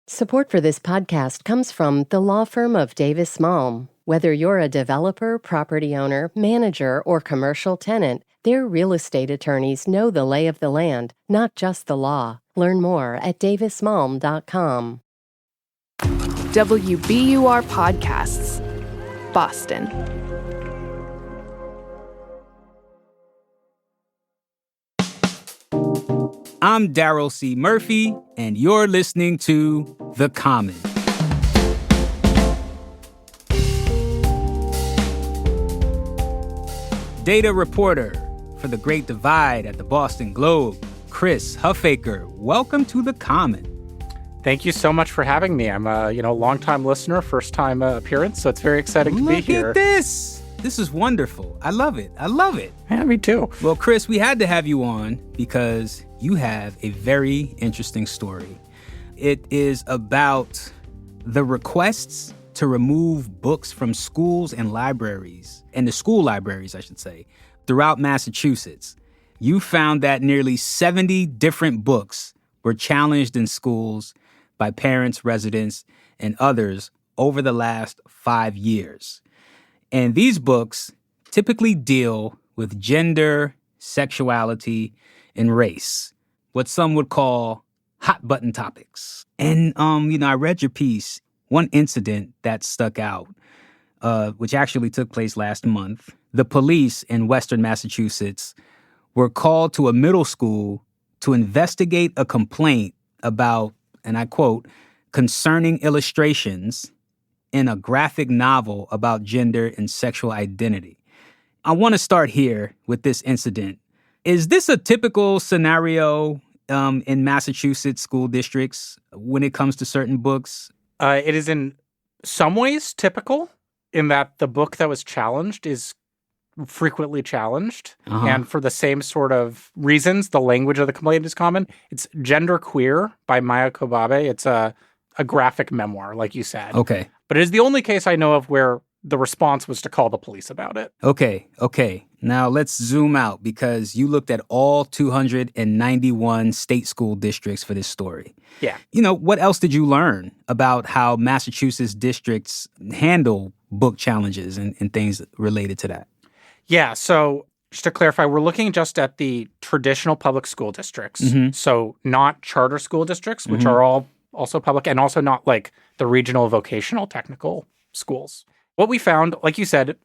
Support for this podcast comes from the law firm of Davis Malm. Whether you're a developer, property owner, manager, or commercial tenant, their real estate attorneys know the lay of the land, not just the law. Learn more at davismalm.com. WBUR Podcasts, Boston. I'm Daryl C. Murphy, and you're listening to The Common. Data reporter for The Great Divide at the Boston Globe, Chris Huffaker. Welcome to The Common. Thank you so much for having me. I'm a longtime listener, first-time appearance, so it's very exciting to be here. Look at this. This is wonderful. I love it. Yeah, me too. Well, Chris, we had to have you on because you have a very interesting story. It is about the requests to remove books from schools and libraries, and the school libraries, I should say, throughout Massachusetts. You found that nearly 70 different books were challenged in schools by parents, residents, and others over the last 5 years. And these books typically deal with gender, sexuality, and race, what some would call hot button topics. And, I read your piece. One incident that stuck out, which actually took place last month. The police in Western Massachusetts were called to a middle school to investigate a complaint about, and I quote, concerning illustrations in a graphic novel about gender and sexual identity. I want to start here with this incident. Is this a typical scenario in Massachusetts school districts when it comes to certain books? It is in some ways typical in that the book that was challenged is frequently challenged. And for the same sort of reasons, the language of the complaint is common. It's Gender Queer by Maya Kobabe. It's a graphic memoir, like you said. Okay. But it is the only case I know of where the response was to call the police about it. Okay. Now let's zoom out because you looked at all 291 state school districts for this story. Yeah. What else did you learn about how Massachusetts districts handle book challenges and things related to that? Yeah, so just to clarify, we're looking just at the traditional public school districts. So not charter school districts, which are all also public, and also not like the regional vocational technical schools. What we found, like you said,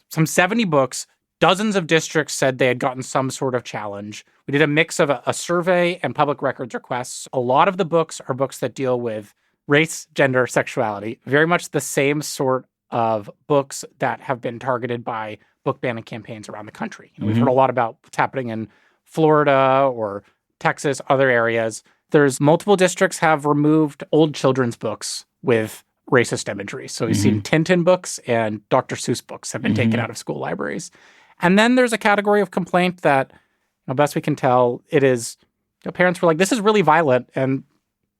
some 70 books, dozens of districts said they had gotten some sort of challenge. We did a mix of a survey and public records requests. A lot of the books are books that deal with race, gender, sexuality, very much the same sort of books that have been targeted by book banning campaigns around the country. We've heard a lot about what's happening in Florida or Texas, other areas. There's multiple districts have removed old children's books with racist imagery. So we've seen Tintin books and Dr. Seuss books have been taken out of school libraries. And then there's a category of complaint that, best we can tell, it is, parents were like, this is really violent and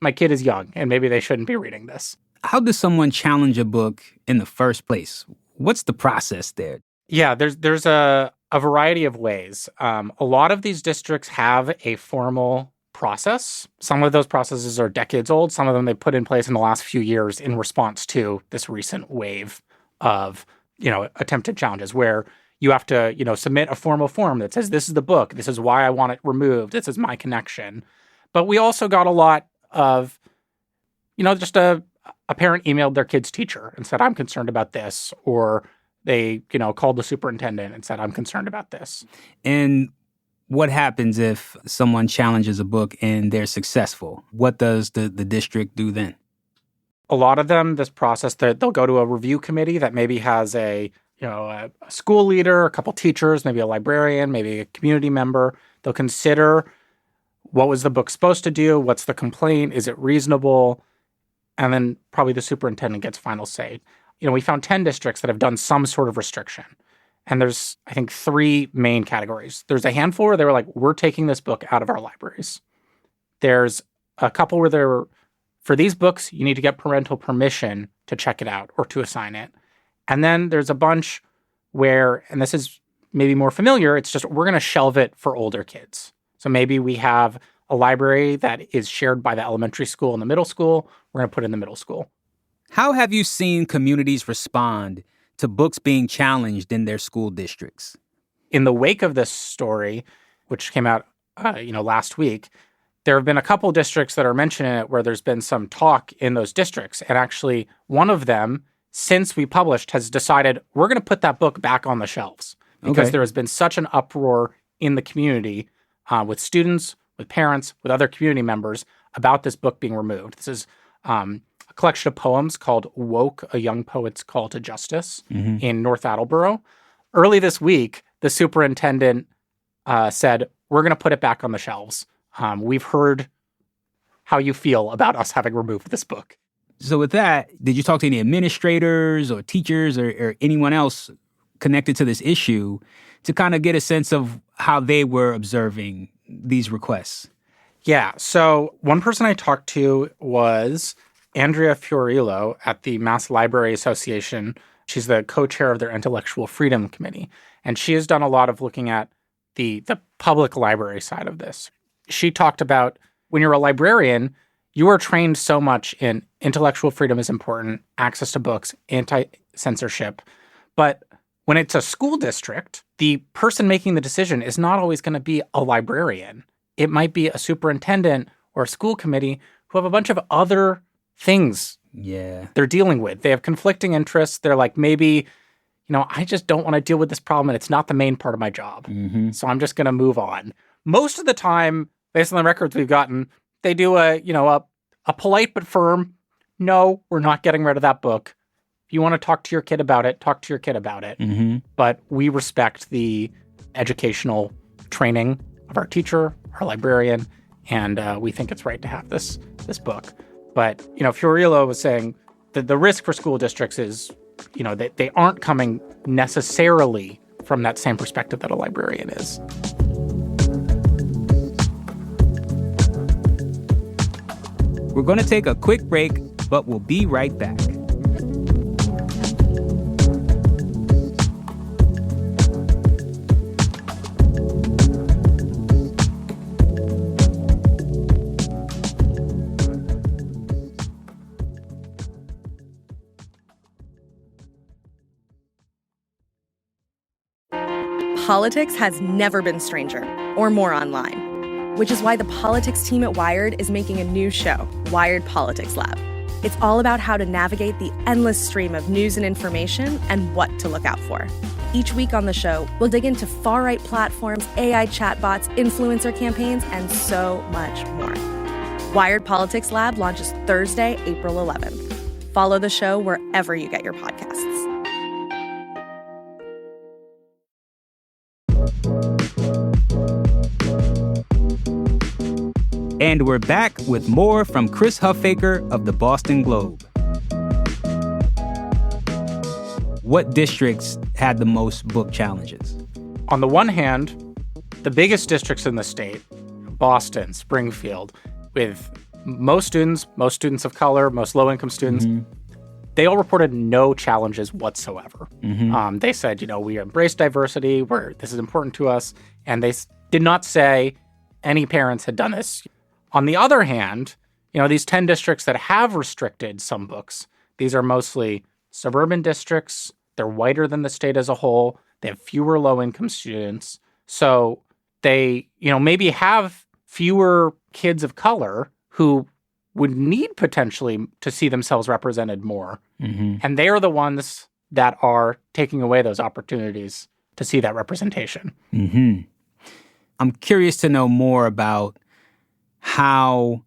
my kid is young and maybe they shouldn't be reading this. How does someone challenge a book in the first place? What's the process there? Yeah, there's a variety of ways. A lot of these districts have a formal process. Some of those processes are decades old. Some of them they put in place in the last few years in response to this recent wave of, attempted challenges where you have to, submit a formal form that says, this is the book. This is why I want it removed. This is my connection. But we also got a lot of, just a parent emailed their kid's teacher and said, I'm concerned about this. Or they, called the superintendent and said, I'm concerned about this. And what happens if someone challenges a book and they're successful? What does the district do then? A lot of them, this process, they'll go to a review committee that maybe has a school leader, a couple teachers, maybe a librarian, maybe a community member. They'll consider what was the book supposed to do? What's the complaint? Is it reasonable? And then probably the superintendent gets final say. We found 10 districts that have done some sort of restriction. And there's, I think, 3 main categories. There's a handful where they were like, we're taking this book out of our libraries. There's a couple where there were, for these books, you need to get parental permission to check it out or to assign it. And then there's a bunch where, and this is maybe more familiar, it's just we're going to shelve it for older kids. So maybe we have a library that is shared by the elementary school and the middle school, we're going to put in the middle school. How have you seen communities respond to books being challenged in their school districts? In the wake of this story, which came out last week, there have been a couple districts that are mentioning it where there's been some talk in those districts. And actually, one of them, since we published, has decided we're going to put that book back on the shelves because there has been such an uproar in the community with students, with parents, with other community members about this book being removed. This is a collection of poems called Woke, A Young Poet's Call to Justice in North Attleboro. Early this week, the superintendent said, we're going to put it back on the shelves. We've heard how you feel about us having removed this book. So with that, did you talk to any administrators or teachers or anyone else connected to this issue to kind of get a sense of how they were observing these requests? Yeah. So one person I talked to was Andrea Fiorillo at the Mass Library Association. She's the co-chair of their Intellectual Freedom Committee. And she has done a lot of looking at the public library side of this. She talked about when you're a librarian, you are trained so much in intellectual freedom is important, access to books, anti-censorship. But when it's a school district, the person making the decision is not always going to be a librarian. It might be a superintendent or a school committee who have a bunch of other things they're dealing with. They have conflicting interests. They're like, maybe, I just don't want to deal with this problem and it's not the main part of my job. So I'm just going to move on. Most of the time, based on the records we've gotten, they do a polite but firm, no, we're not getting rid of that book. If you want to talk to your kid about it, talk to your kid about it. But we respect the educational training of our teacher, our librarian, and we think it's right to have this book. But, Fiorillo was saying that the risk for school districts is, that they aren't coming necessarily from that same perspective that a librarian is. We're going to take a quick break, but we'll be right back. Politics has never been stranger or more online, which is why the politics team at Wired is making a new show, Wired Politics Lab. It's all about how to navigate the endless stream of news and information and what to look out for. Each week on the show, we'll dig into far-right platforms, AI chatbots, influencer campaigns, and so much more. Wired Politics Lab launches Thursday, April 11th. Follow the show wherever you get your podcasts. And we're back with more from Chris Huffaker of the Boston Globe. What districts had the most book challenges? On the one hand, the biggest districts in the state, Boston, Springfield, with most students of color, most low-income students, they all reported no challenges whatsoever. They said, we embrace diversity, this is important to us, and they did not say any parents had done this. On the other hand, these 10 districts that have restricted some books, these are mostly suburban districts. They're whiter than the state as a whole. They have fewer low-income students. So they, maybe have fewer kids of color who would need potentially to see themselves represented more. And they are the ones that are taking away those opportunities to see that representation. I'm curious to know more about how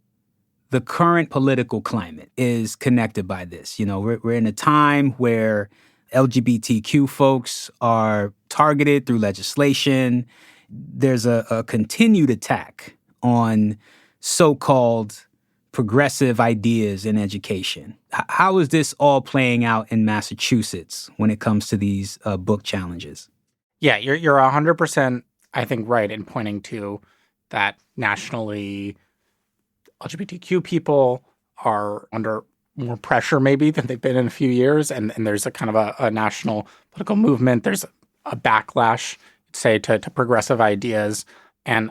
the current political climate is connected by this. We're in a time where LGBTQ folks are targeted through legislation. There's a continued attack on so-called progressive ideas in education. How is this all playing out in Massachusetts when it comes to these book challenges? Yeah, you're 100%, I think, right in pointing to that nationally LGBTQ people are under more pressure maybe than they've been in a few years. And there's a kind of a national political movement. There's a backlash, say, to progressive ideas. And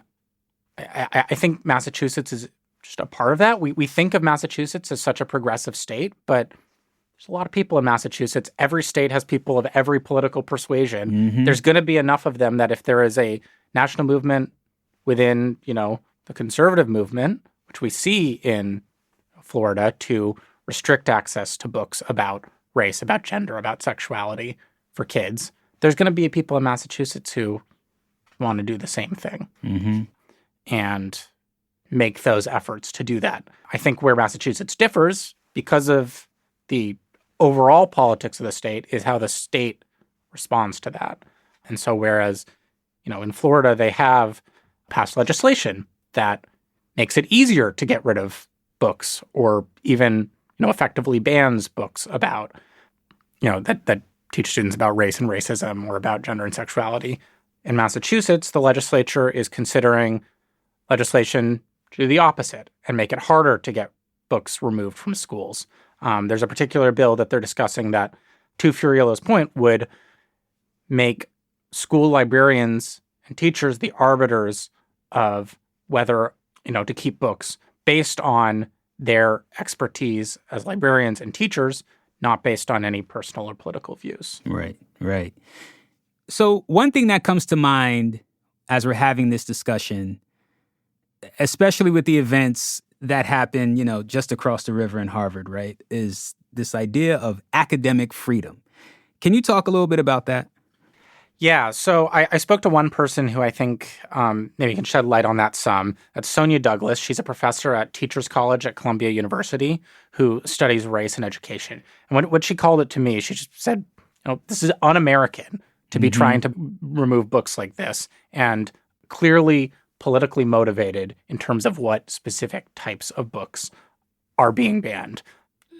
I think Massachusetts is just a part of that. We think of Massachusetts as such a progressive state, but there's a lot of people in Massachusetts. Every state has people of every political persuasion. Mm-hmm. There's going to be enough of them that if there is a national movement within, the conservative movement, which we see in Florida, to restrict access to books about race, about gender, about sexuality for kids, there's going to be people in Massachusetts who want to do the same thing. Mm-hmm. And make those efforts to do that. I think where Massachusetts differs, because of the overall politics of the state, is how the state responds to that. And so whereas, in Florida, they have passed legislation that makes it easier to get rid of books or even, effectively bans books about, that teach students about race and racism or about gender and sexuality. In Massachusetts, the legislature is considering legislation to do the opposite and make it harder to get books removed from schools. There's a particular bill that they're discussing that, to Furiello's point, would make school librarians and teachers the arbiters of whether, to keep books based on their expertise as librarians and teachers, not based on any personal or political views. Right. So one thing that comes to mind as we're having this discussion, especially with the events that happen, just across the river in Harvard, right, is this idea of academic freedom. Can you talk a little bit about that? Yeah, so I spoke to one person who I think maybe can shed light on that some. That's Sonia Douglas. She's a professor at Teachers College at Columbia University who studies race and education. And what she called it to me, she just said, this is un-American to be trying to remove books like this, and clearly politically motivated in terms of what specific types of books are being banned.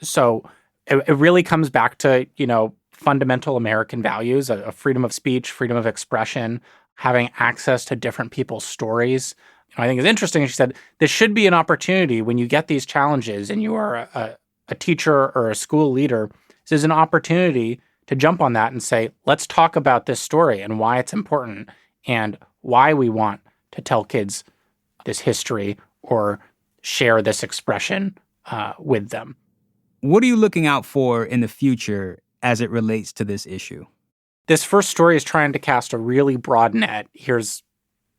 So it really comes back to, fundamental American values of freedom of speech, freedom of expression, having access to different people's stories. I think it's interesting. She said, this should be an opportunity when you get these challenges and you are a teacher or a school leader. This is an opportunity to jump on that and say, let's talk about this story and why it's important and why we want to tell kids this history or share this expression with them. What are you looking out for in the future as it relates to this issue? This first story is trying to cast a really broad net. Here's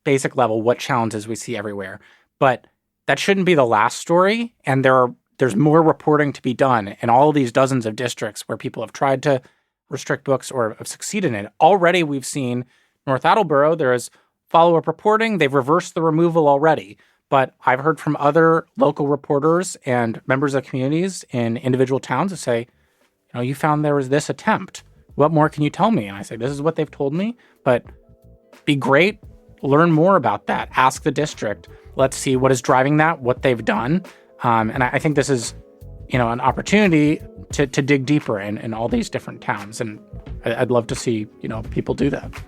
basic level what challenges we see everywhere. But that shouldn't be the last story. And there's more reporting to be done in all of these dozens of districts where people have tried to restrict books or have succeeded in it. Already we've seen North Attleboro, there is follow-up reporting. They've reversed the removal already. But I've heard from other local reporters and members of communities in individual towns who say, you found there was this attempt. What more can you tell me? And I say, this is what they've told me, but be great. Learn more about that. Ask the district. Let's see what is driving that, what they've done. And I think this is, an opportunity to dig deeper in all these different towns. And I'd love to see, people do that.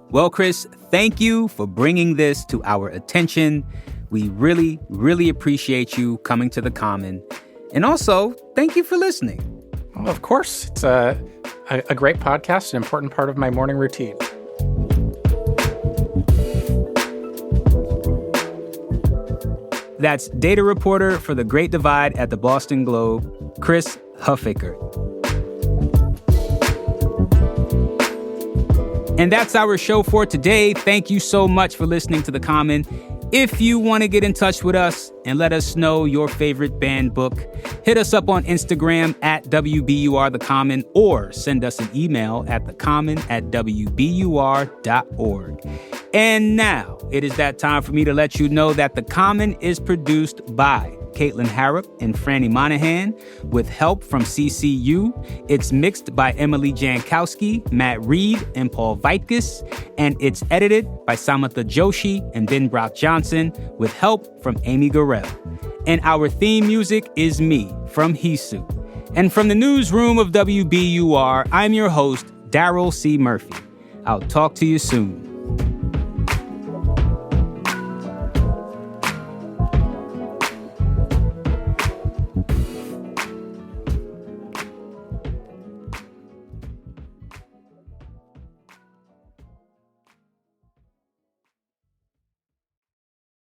Well, Chris, thank you for bringing this to our attention. We really, really appreciate you coming to The Common. And also, thank you for listening. Well, of course. It's a great podcast, an important part of my morning routine. That's data reporter for The Great Divide at the Boston Globe, Chris Huffaker. And that's our show for today. Thank you so much for listening to The Common. If you want to get in touch with us and let us know your favorite banned book, hit us up on Instagram at WBUR-The-Common or send us an email at thecommon@wbur.org. And now it is that time for me to let you know that The Common is produced by Caitlin Harrop and Franny Monahan with help from CCU. It's mixed by Emily Jankowski, Matt Reed, and Paul Vaitkus, and it's edited by Samatha Joshi and Ben Brock Johnson with help from Amy Gorell. And our theme music is Me from Hisu. And from the newsroom of WBUR, I'm your host, Daryl C. Murphy. I'll talk to you soon.